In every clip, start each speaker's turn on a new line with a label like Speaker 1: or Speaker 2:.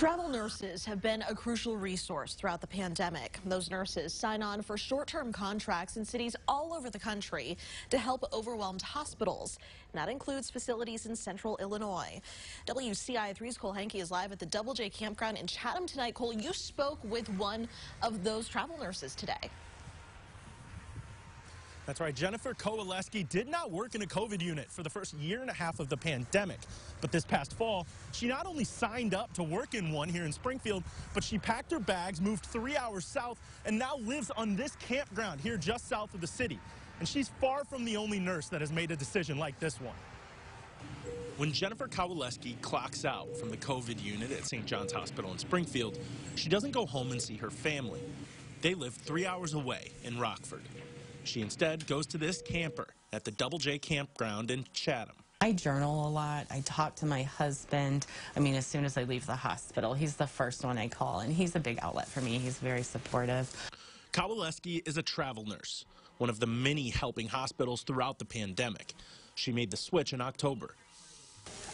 Speaker 1: Travel nurses have been a crucial resource throughout the pandemic. Those nurses sign on for short-term contracts in cities all over the country to help overwhelmed hospitals. And that includes facilities in central Illinois. WCIA3's Cole Henke is live at the Double J Campground in Chatham tonight. Cole, you spoke with one of those travel nurses today.
Speaker 2: That's right. Jennifer Kowaleski did not work in a COVID unit for the first year and a half of the pandemic. But this past fall, she not only signed up to work in one here in Springfield, but she packed her bags, moved 3 hours south, and now lives on this campground here just south of the city. And she's far from the only nurse that has made a decision like this one. When Jennifer Kowaleski clocks out from the COVID unit at St. John's Hospital in Springfield, she doesn't go home and see her family. They live 3 hours away in Rockford. She instead goes to this camper at the Double J Campground in Chatham.
Speaker 3: I journal a lot. I talk to my husband. As soon as I leave the hospital, he's the first one I call, and he's a big outlet for me. He's very supportive.
Speaker 2: Kowaleski is a travel nurse, one of the many helping hospitals throughout the pandemic. She made the switch in October.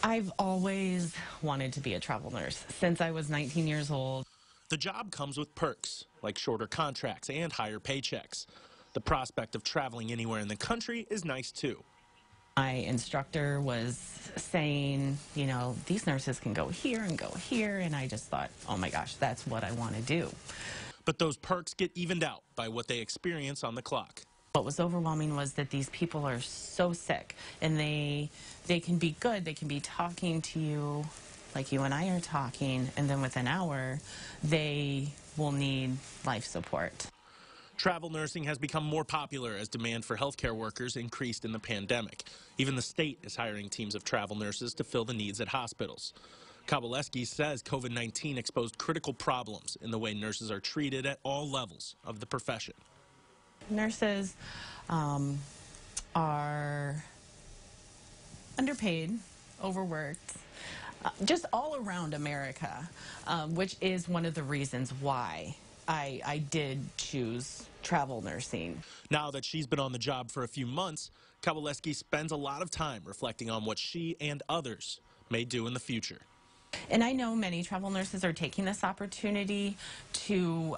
Speaker 3: I've always wanted to be a travel nurse since I was 19 years old.
Speaker 2: The job comes with perks, like shorter contracts and higher paychecks. The prospect of traveling anywhere in the country is nice, too.
Speaker 3: My instructor was saying, these nurses can go here and go here, and I just thought, oh my gosh, that's what I want to do.
Speaker 2: But those perks get evened out by what they experience on the clock.
Speaker 3: What was overwhelming was that these people are so sick, and they can be good, they can be talking to you like you and I are talking, and then within an hour, they will need life support.
Speaker 2: Travel nursing has become more popular as demand for healthcare workers increased in the pandemic. Even the state is hiring teams of travel nurses to fill the needs at hospitals. Kowaleski says COVID-19 exposed critical problems in the way nurses are treated at all levels of the profession.
Speaker 3: Nurses are underpaid, overworked, just all around America, which is one of the reasons why I did choose travel nursing.
Speaker 2: Now that she's been on the job for a few months, Kowaleski spends a lot of time reflecting on what she and others may do in the future.
Speaker 3: And I know many travel nurses are taking this opportunity to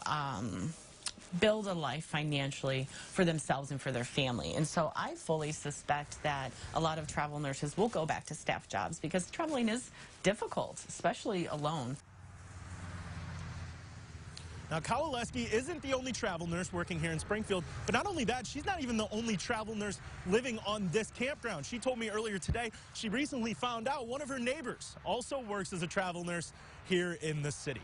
Speaker 3: build a life financially for themselves and for their family. And so I fully suspect that a lot of travel nurses will go back to staff jobs because traveling is difficult, especially alone.
Speaker 2: Now, Kowaleski isn't the only travel nurse working here in Springfield, but not only that, she's not even the only travel nurse living on this campground. She told me earlier today she recently found out one of her neighbors also works as a travel nurse here in the city.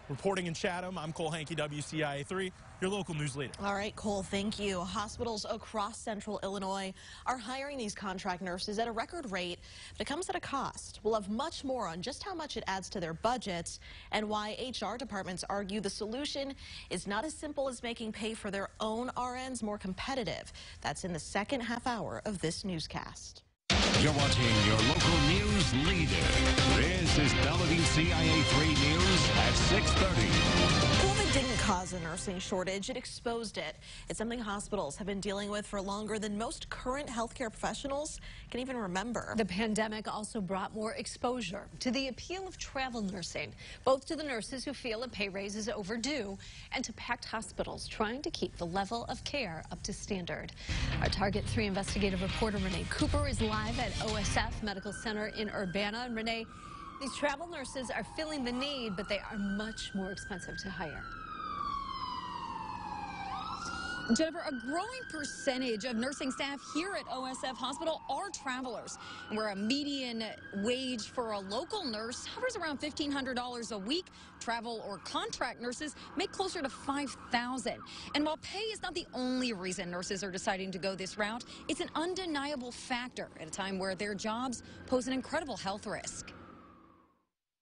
Speaker 2: Reporting in Chatham, I'm Cole Henke, WCIA3, your local news leader.
Speaker 1: All right, Cole, thank you. Hospitals across central Illinois are hiring these contract nurses at a record rate, but it comes at a cost. We'll have much more on just how much it adds to their budgets and why HR departments argue the solution is not as simple as making pay for their own RNs more competitive. That's in the second half hour of this newscast.
Speaker 4: You're watching your local news leader. This is WCIA3 News at 6:30.
Speaker 1: COVID didn't cause a nursing shortage, it exposed it. It's something hospitals have been dealing with for longer than most current healthcare professionals can even remember.
Speaker 5: The pandemic also brought more exposure to the appeal of travel nursing, both to the nurses who feel a pay raise is overdue and to packed hospitals trying to keep the level of care up to standard. Our Target 3 investigative reporter Renee Cooper is live at OSF Medical Center in Urbana. And Renee, these travel nurses are filling the need, but they are much more expensive to hire. Jennifer, a growing percentage of nursing staff here at OSF Hospital are travelers, where a median wage for a local nurse hovers around $1,500 a week. Travel or contract nurses make closer to $5,000. And while pay is not the only reason nurses are deciding to go this route, it's an undeniable factor at a time where their jobs pose an incredible health risk.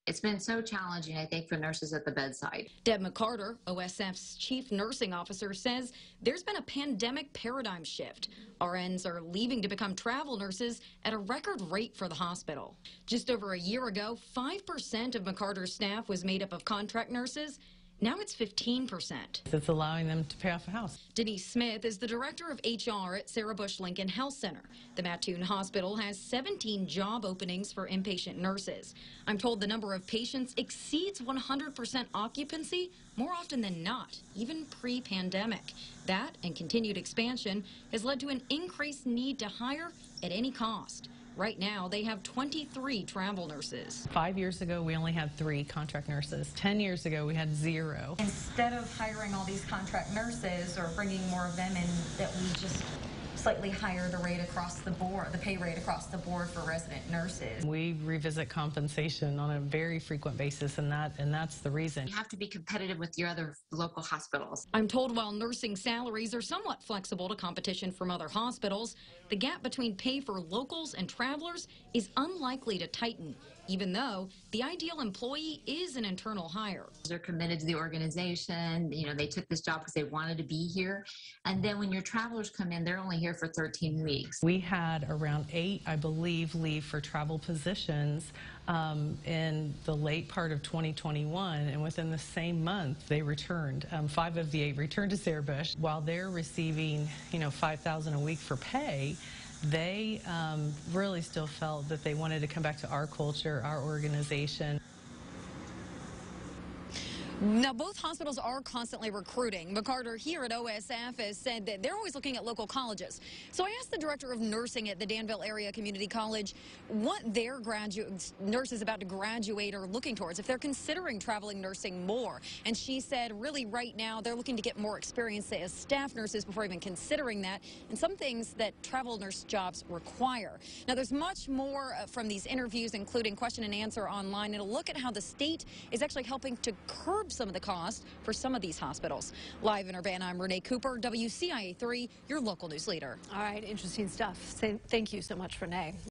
Speaker 6: It's been so challenging, I think, for nurses at the bedside.
Speaker 5: Deb McCarter, OSF's chief nursing officer, says there's been a pandemic paradigm shift. RNs are leaving to become travel nurses at a record rate for the hospital. Just over a year ago, 5% of McCarter's staff was made up of contract nurses. Now it's 15%.
Speaker 7: It's allowing them to pay off a house.
Speaker 5: Denise Smith is the director of HR at Sarah Bush Lincoln Health Center. The Mattoon Hospital has 17 job openings for inpatient nurses. I'm told the number of patients exceeds 100% occupancy more often than not, even pre-pandemic. That and continued expansion has led to an increased need to hire at any cost. Right now, they have 23 travel nurses.
Speaker 7: 5 years ago, we only had 3 contract nurses. 10 years ago, we had 0.
Speaker 8: Instead of hiring all these contract nurses or bringing more of them in, that we just slightly higher the rate across the board, the pay rate across the board for resident nurses.
Speaker 7: We revisit compensation on a very frequent basis, and that's the reason.
Speaker 6: You have to be competitive with your other local hospitals.
Speaker 5: I'm told while nursing salaries are somewhat flexible to competition from other hospitals, the gap between pay for locals and travelers is unlikely to tighten, even though the ideal employee is an internal hire.
Speaker 6: They're committed to the organization. You know, they took this job because they wanted to be here. And then when your travelers come in, they're only here for 13 weeks.
Speaker 7: We had around 8, I believe, leave for travel positions in the late part of 2021, and within the same month they returned. 5 of the 8 returned to Sarah Bush. While they're receiving, $5,000 a week for pay, they really still felt that they wanted to come back to our culture, our organization.
Speaker 5: Now, both hospitals are constantly recruiting. McCarter here at OSF has said that they're always looking at local colleges. So I asked the director of nursing at the Danville Area Community College what their nurses about to graduate are looking towards, if they're considering traveling nursing more. And she said really right now they're looking to get more experience as staff nurses before even considering that, and some things that travel nurse jobs require. Now, there's much more from these interviews, including question and answer online, and a look at how the state is actually helping to curb some of the cost for some of these hospitals. Live in Urbana, I'm Renee Cooper, WCIA 3, your local news leader.
Speaker 1: All right, interesting stuff. Thank you so much, Renee.